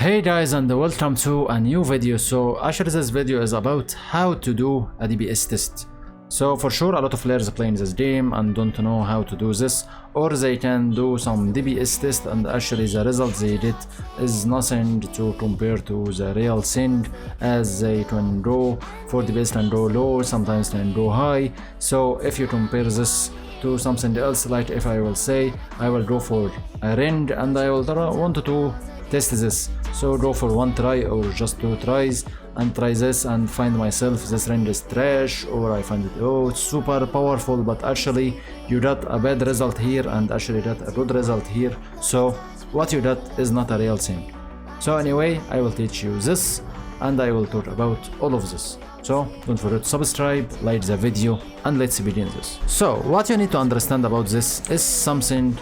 Hey guys, and welcome to a new video. So actually this video is about how to do a DPS test. So for sure a lot of players playing this game and don't know how to do this, or they can do some DPS test and actually the results they get is nothing to compare to the real thing, as they can go for DPS can go low, sometimes can go high. So if you compare this to something else, like if I will say I will go for a range and I will want to test this, so go for one try or just two tries and try this and find myself this range is trash, or I find it it's super powerful, but actually you got a bad result here and actually got a good result here. So what you got is not a real thing. So anyway, I will teach you this and I will talk about all of this. So don't forget to subscribe, like the video, and let's begin this. So what you need to understand about this is something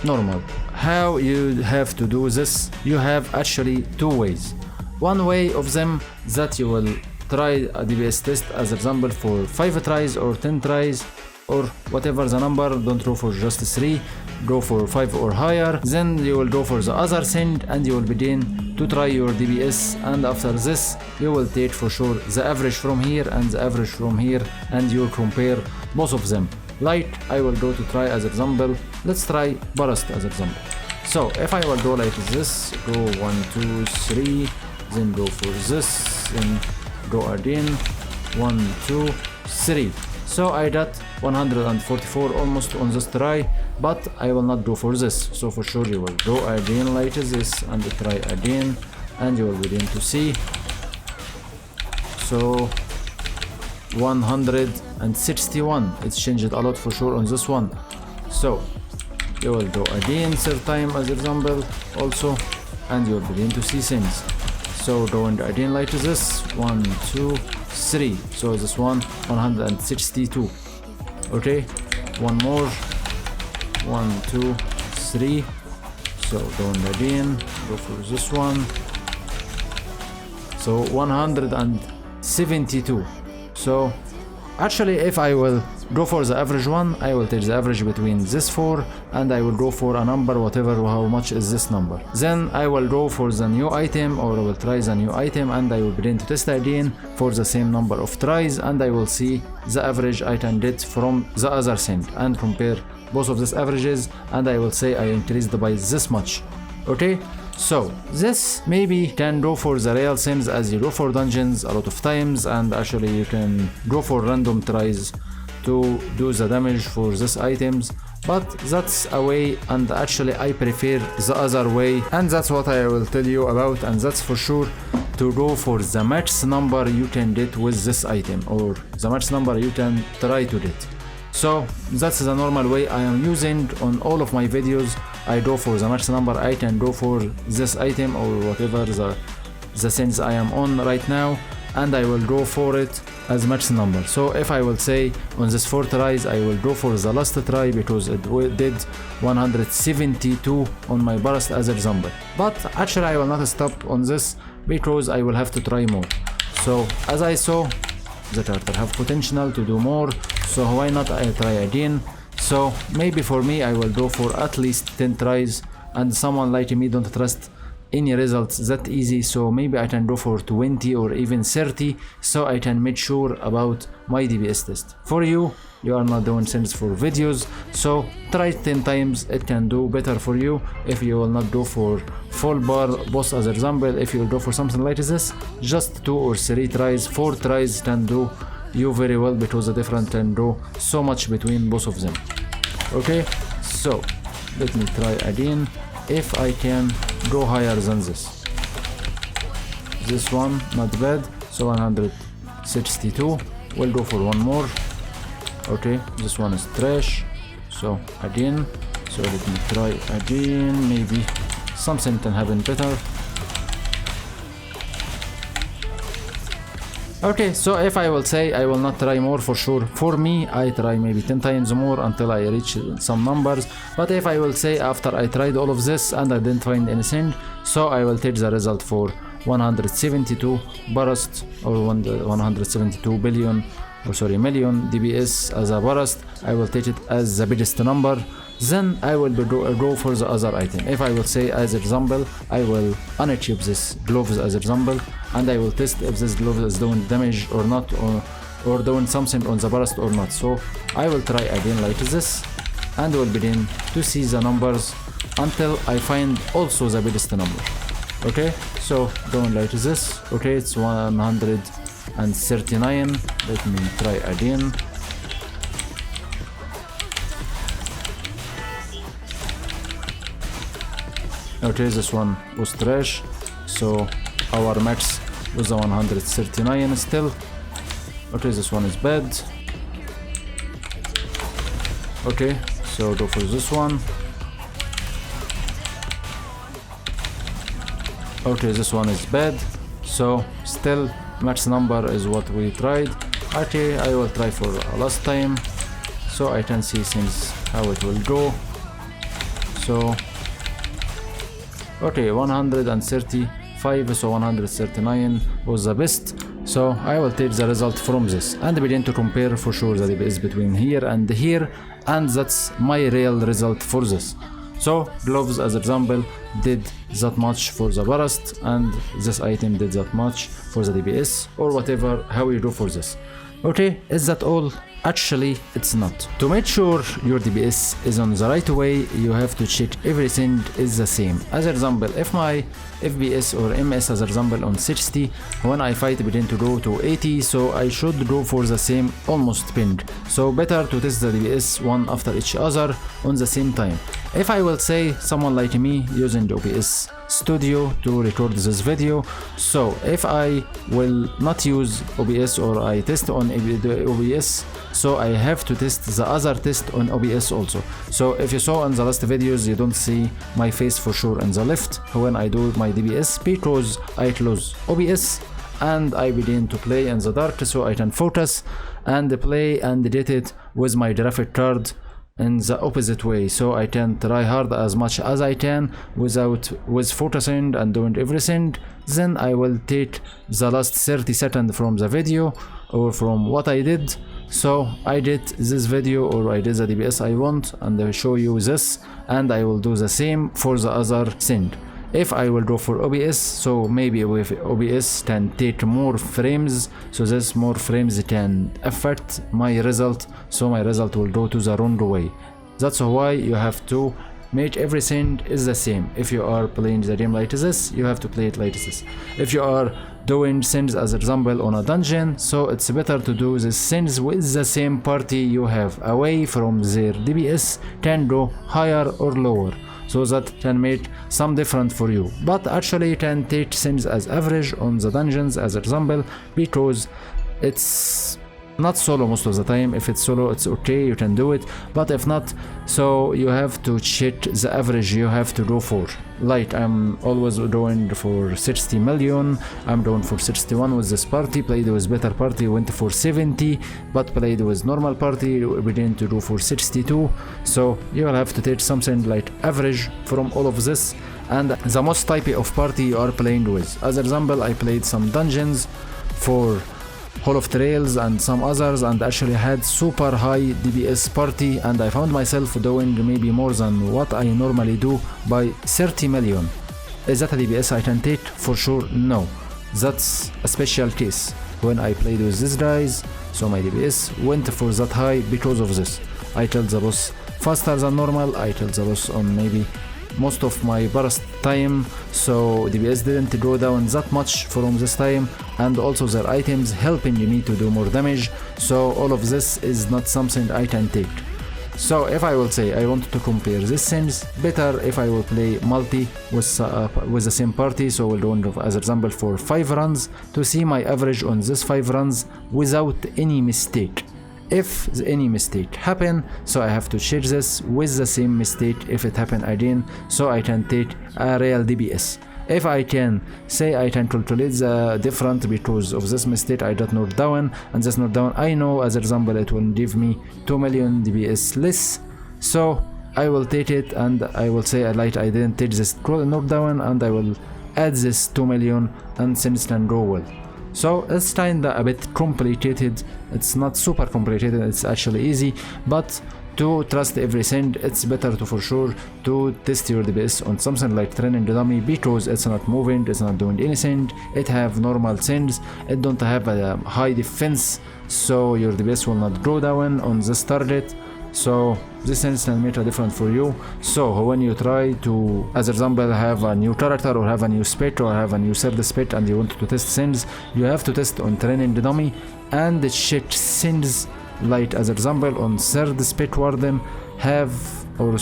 normal. How you have to do this, you have actually two ways. One way of them that you will try a DPS test, as example, for 5 tries or 10 tries or whatever the number. Don't go for just 3, go for 5 or higher. Then you will go for the other thing and you will begin to try your DPS, and after this you will take for sure the average from here and the average from here and you will compare both of them. Like I will go to try as example, let's try burst as example. So if I will go like this, go 1 2 3, then go for this, then go again 1 2 3. So I got 144 almost on this try, but I will not go for this. So for sure you will go again like this and try again and you will begin to see. So 161, it's changed a lot for sure on this one. So you will go again third time as example also and you will begin to see things. So going again like this 1 2 3. So this one 162. Okay, one more 1 2 3. So going again, go for this one. So 172. So actually if I will go for the average one, I will take the average between this 4 and I will go for a number whatever how much is this number. Then I will go for the new item, or I will try the new item and I will begin to test again for the same number of tries and I will see the average I can get from the other thing and compare both of these averages and I will say I increased by this much. Okay, so this maybe can go for the real things as you go for dungeons a lot of times, and actually you can go for random tries to do the damage for these items, but that's a way and actually I prefer the other way, and that's what I will tell you about, and that's for sure to go for the max number you can get with this item, or the max number you can try to get. So that's the normal way I am using on all of my videos. I go for the max number I can go for this item or whatever the things I am on right now, and I will go for it as max number. So if I will say on this 4 tries I will go for the last try because it did 172 on my burst as example, but actually I will not stop on this because I will have to try more. So as I saw the character have potential to do more, so why not I try again. So maybe for me I will go for at least 10 tries, and someone like me don't trust any results that easy, so maybe I can go for 20 or even 30 so I can make sure about my DPS test. For you are not doing things for videos, so try 10 times, it can do better for you. If you will not go for full bar boss as example, if you will go for something like this, just 2 or 3 tries, 4 tries can do you very well because the difference can go so much between both of them. Okay, so let me try again if I can go higher than this. This one not bad, so 162. We'll go for one more. Okay, this one is trash, so again, so let me try again, maybe something can happen better. Okay, so if I will say I will not try more for sure, for me I try maybe 10 times more until I reach some numbers, but if I will say after I tried all of this and I didn't find anything, so I will take the result for 172 burst or 172 billion, or sorry, million DPS as a burst. I will take it as the biggest number then I will go for the other item. If I will say as example, I will unequip this gloves as example, and I will test if this glove is doing damage or not, or doing something on the burst or not. So I will try again like this, and will begin to see the numbers until I find also the biggest number. Okay, so doing like this. Okay, it's 139. Let me try again. Okay, this one was trash, so our max was the 139 still. Okay, this one is bad. Okay, so go for this one. Okay, this one is bad, so still max number is what we tried. Okay, I will try for last time so I can see things how it will go. So okay, 135, so 139 was the best. So I will take the result from this and begin to compare for sure the DPS between here and here, and that's my real result for this. So gloves as example did that much for the burst, and this item did that much for the DPS, or whatever how you do for this. Okay, is that all? Actually, it's not. To make sure your DPS is on the right way, you have to check everything is the same. As example, if my FPS or MS as example on 60, when I fight begin to go to 80, so I should go for the same almost pinged. So better to test the DPS one after each other on the same time. If I will say someone like me using OBS Studio to record this video, so if I will not use OBS or I test on OBS, so I have to test the other test on OBS also. So if you saw in the last videos, you don't see my face for sure in the left when I do my DPS, because I close OBS and I begin to play in the dark so I can focus and play and edit it with my graphic card in the opposite way, so I can try hard as much as I can with focusing and doing everything. Then I will take the last 30 seconds from the video or from what I did. So I did this video, or I did the DPS I want, and I will show you this, and I will do the same for the other thing. If I will go for OBS, so maybe with OBS can take more frames, so this more frames can affect my result, so my result will go to the wrong way. That's why you have to make everything is the same. If you are playing the game like this, you have to play it like this. If you are doing things as example on a dungeon, so it's better to do these things with the same party you have, away from their DPS can go higher or lower, so that can make some different for you. But actually you can take things as average on the dungeons as example, because it's not solo most of the time. If it's solo it's okay, you can do it, but if not, so you have to check the average you have to go for. Like I'm always going for 60 million, I'm going for 61 with this party, played with better party went for 70, but played with normal party begin to go for 62. So you will have to take something like average from all of this, and the most type of party you are playing with. As example, I played some dungeons for Hall of Trails and some others, and actually had super high DPS party, and I found myself doing maybe more than what I normally do by 30 million. Is that a DPS I can take? For sure no. That's a special case. When I played with these guys, so my DPS went for that high because of this. I killed the boss faster than normal, I killed the boss on maybe most of my burst time, so DPS didn't go down that much from this time, and also their items helping me to do more damage, so all of this is not something I can take. So if I will say I want to compare these things, better if I will play multi with the same party, so we'll do as example for 5 runs to see my average on this 5 runs without any mistake. If any mistake happen, so I have to check this with the same mistake if it happen again, so I can take a real DPS. If I can say I can calculate the difference because of this mistake I got knocked down, and this knockdown I know as example it will give me 2 million DPS less, so I will take it and I will say I didn't take this knockdown, and I will add this 2 million and things can go well. So it's kinda a bit complicated, it's not super complicated, it's actually easy, but to trust every send. It's better to for sure to test your DPS on something like training dummy, because it's not moving, it's not doing anything, it have normal sends, it don't have a high defense, so your DPS will not go down on this target. So this sends can make a difference for you. So when you try to, as example, have a new character or have a new spec or have a new third spec and you want to test sends, you have to test on training dummy and check sends. Like as example on third spec warden have or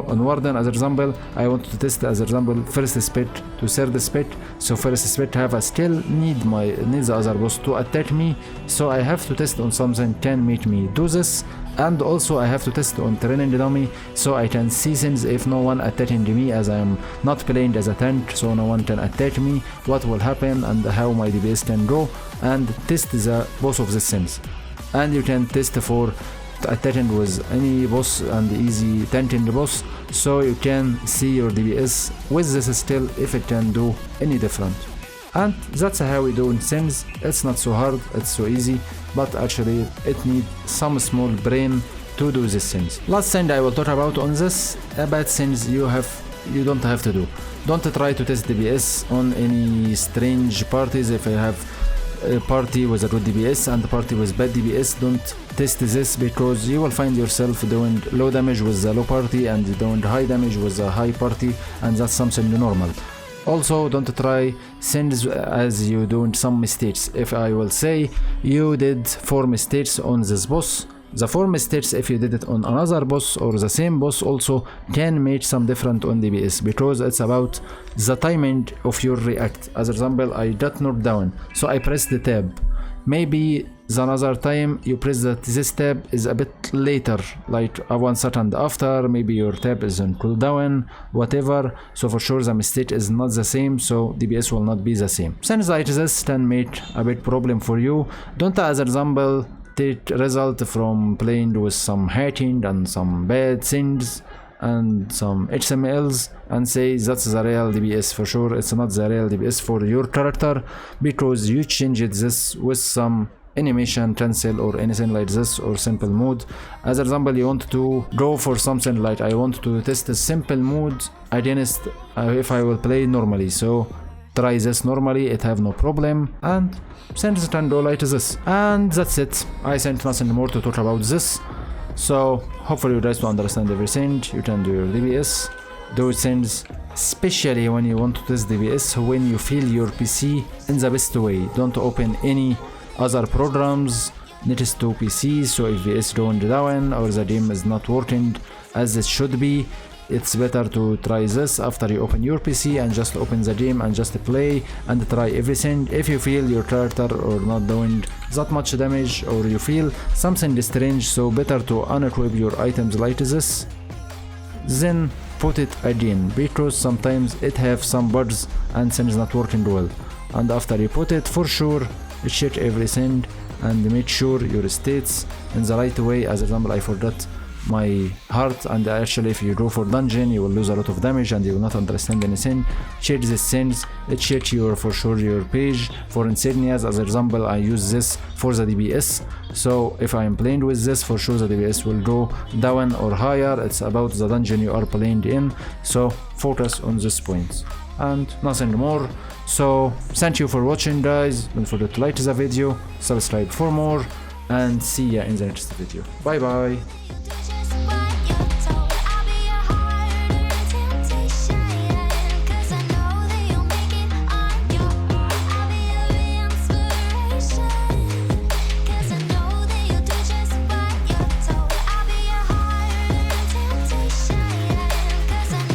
on warden, as example I want to test as example first spec to third spec. So first spec have a still need the other boss to attack me, so I have to test on something can make me do this. And also I have to test on training dummy, so I can see things if no one attacking me, as I am not playing as a tank, so no one can attack me, what will happen and how my DPS can go, and test the both of the things. And you can test for attacking with any boss and easy tanking the boss, so you can see your DPS with this still if it can do any different. And that's how we do in Sims. It's not so hard, it's so easy, but actually it needs some small brain to do these things. Last thing I will talk about on this, about things you don't have to do. Don't try to test DPS on any strange parties. If you have a party with a good DPS and a party with bad DPS, don't test this, because you will find yourself doing low damage with the low party and doing high damage with the high party, and that's something normal. Also, don't try sends as you doing some mistakes. If I will say you did 4 mistakes on this boss, the 4 mistakes if you did it on another boss or the same boss also can make some different on DPS, because it's about the timing of your react. As example, I got knocked down, so I pressed the tab. Maybe the another time you press that this tab is a bit later, like 1 second after, maybe your tab is on cooldown, whatever, so for sure the mistake is not the same, so DPS will not be the same. Things like this can make a big problem for you. Don't, as example, take result from playing with some hacking and some bad things and some HTMLs and say that's the real DPS. For sure it's not the real DPS for your character, because you changed this with some animation cancel or anything like this, or simple mode. As example, you want to go for something like I want to test a simple mode against if I will play normally, so try this normally, it have no problem, and things can go like this. And that's it. I think nothing more to talk about this. So hopefully you guys will understand everything. You can do your DPS, do things, especially when you want to test DPS when you feel your PC in the best way. Don't open any other programs next to PC, so if VS going down or the game is not working as it should be, it's better to try this after you open your PC and just open the game and just play and try everything. If you feel your character or not doing that much damage, or you feel something strange, so better to unequip your items like this, then put it again, because sometimes it have some bugs and things not working well. And after you put it, for sure check everything and make sure your states in the right way. As example, I forgot my heart, and actually if you go for dungeon you will lose a lot of damage and you will not understand anything. Check these things, check your for sure your page for insignias. As example, I use this for the DPS, so if I am playing with this, for sure the DPS will go down or higher. It's about the dungeon you are playing in, so focus on these points and nothing more. So thank you for watching, guys. Don't forget to like the video, subscribe for more, and see ya in the next video. Bye bye.